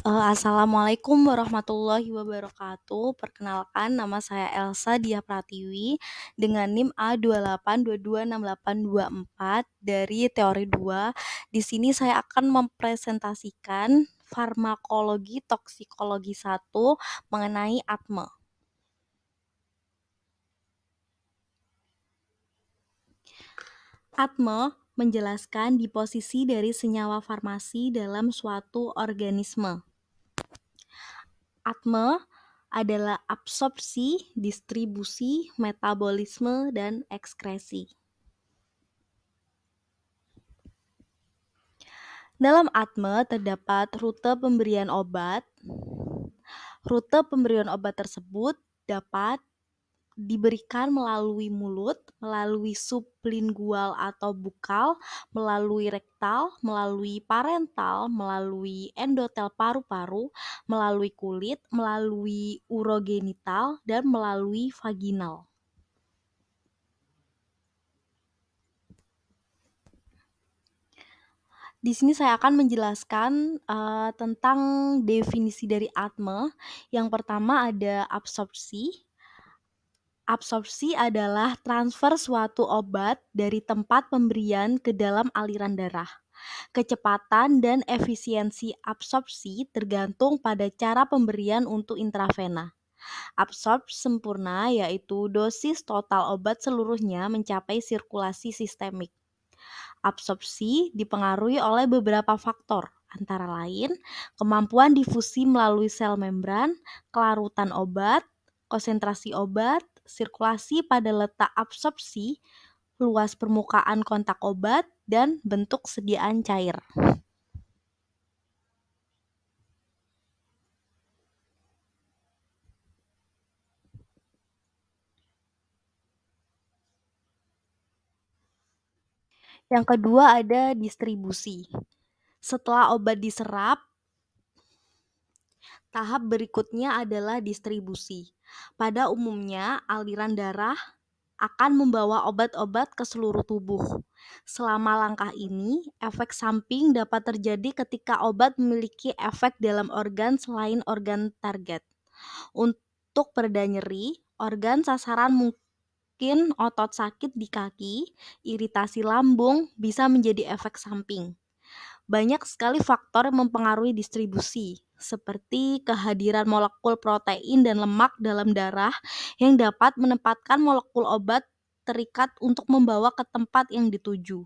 Assalamualaikum warahmatullahi wabarakatuh. Perkenalkan, nama saya Elsa Diah Pratiwi dengan NIM A28226824 dari teori 2. Di sini saya akan mempresentasikan farmakologi toksikologi 1 mengenai atme. Atme menjelaskan di posisi dari senyawa farmasi dalam suatu organisme. Atme adalah absorpsi, distribusi, metabolisme, dan ekskresi. Dalam atme terdapat rute pemberian obat. Rute pemberian obat tersebut dapat diberikan melalui mulut, melalui sublingual atau bukal, melalui rektal, melalui parental, melalui endotel paru-paru, melalui kulit, melalui urogenital, dan melalui vaginal. Di sini saya akan menjelaskan tentang definisi dari atme. Yang pertama ada absorpsi. Absorpsi adalah transfer suatu obat dari tempat pemberian ke dalam aliran darah. Kecepatan dan efisiensi absorpsi tergantung pada cara pemberian untuk intravena. Absorpsi sempurna yaitu dosis total obat seluruhnya mencapai sirkulasi sistemik. Absorpsi dipengaruhi oleh beberapa faktor, antara lain kemampuan difusi melalui sel membran, kelarutan obat, konsentrasi obat, sirkulasi pada letak absorpsi, luas permukaan kontak obat, dan bentuk sediaan cair. Yang kedua ada distribusi. Setelah obat diserap, tahap berikutnya adalah distribusi. Pada umumnya, aliran darah akan membawa obat-obat ke seluruh tubuh. Selama langkah ini, efek samping dapat terjadi ketika obat memiliki efek dalam organ selain organ target. Untuk pereda nyeri, organ sasaran mungkin otot sakit di kaki, iritasi lambung bisa menjadi efek samping. Banyak sekali faktor yang mempengaruhi distribusi, seperti kehadiran molekul protein dan lemak dalam darah yang dapat menempatkan molekul obat terikat untuk membawa ke tempat yang dituju.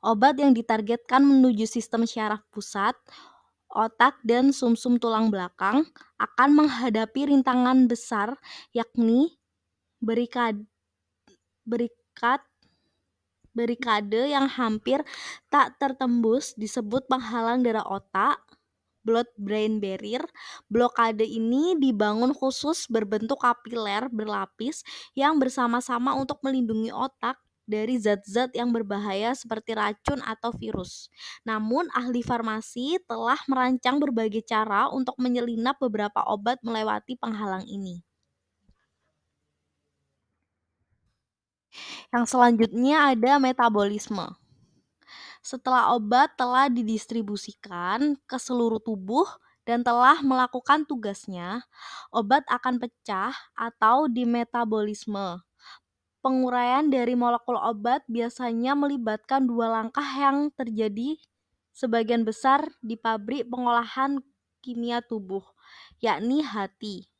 Obat yang ditargetkan menuju sistem syaraf pusat, otak, dan sumsum tulang belakang akan menghadapi rintangan besar, yakni barikade yang hampir tak tertembus disebut penghalang darah otak, blood-brain barrier. Blokade ini dibangun khusus berbentuk kapiler berlapis yang bersama-sama untuk melindungi otak dari zat-zat yang berbahaya seperti racun atau virus. Namun, ahli farmasi telah merancang berbagai cara untuk menyelinap beberapa obat melewati penghalang ini. Yang selanjutnya ada metabolisme. Setelah obat telah didistribusikan ke seluruh tubuh dan telah melakukan tugasnya, obat akan pecah atau dimetabolisme. Penguraian dari molekul obat biasanya melibatkan dua langkah yang terjadi sebagian besar di pabrik pengolahan kimia tubuh, yakni hati.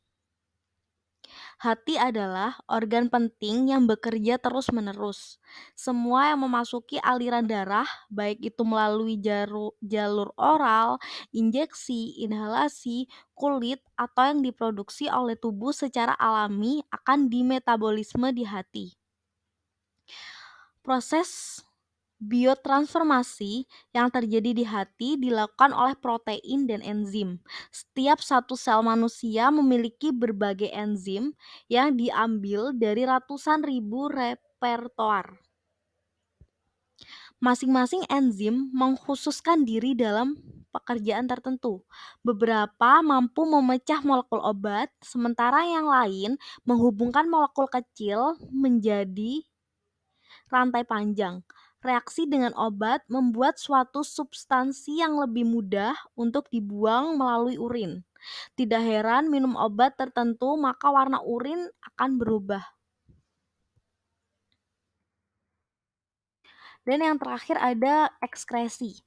Hati adalah organ penting yang bekerja terus-menerus. Semua yang memasuki aliran darah, baik itu melalui jalur oral, injeksi, inhalasi, kulit, atau yang diproduksi oleh tubuh secara alami akan dimetabolisme di hati. Proses biotransformasi yang terjadi di hati dilakukan oleh protein dan enzim. Setiap satu sel manusia memiliki berbagai enzim yang diambil dari ratusan ribu repertoar. Masing-masing enzim mengkhususkan diri dalam pekerjaan tertentu. Beberapa mampu memecah molekul obat, sementara yang lain menghubungkan molekul kecil menjadi rantai panjang. Reaksi dengan obat membuat suatu substansi yang lebih mudah untuk dibuang melalui urin. Tidak heran minum obat tertentu maka warna urin akan berubah. Dan yang terakhir ada ekskresi.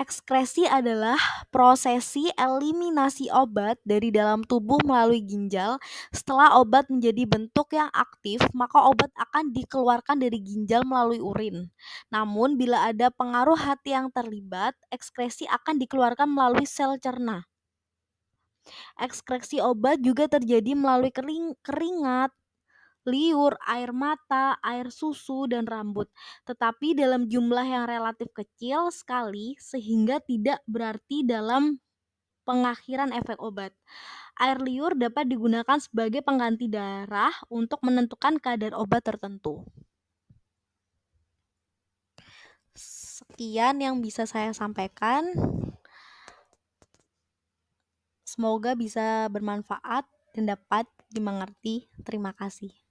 Ekskresi adalah prosesi eliminasi obat dari dalam tubuh melalui ginjal. Setelah obat menjadi bentuk yang aktif, maka obat akan dikeluarkan dari ginjal melalui urin. Namun, bila ada pengaruh hati yang terlibat, ekskresi akan dikeluarkan melalui sel cerna. Ekskresi obat juga terjadi melalui keringat, liur, air mata, air susu, dan rambut, tetapi dalam jumlah yang relatif kecil sekali sehingga tidak berarti dalam pengakhiran efek obat. Air liur dapat digunakan sebagai pengganti darah untuk menentukan kadar obat tertentu. Sekian yang bisa saya sampaikan. Semoga bisa bermanfaat dan dapat dimengerti. Terima kasih.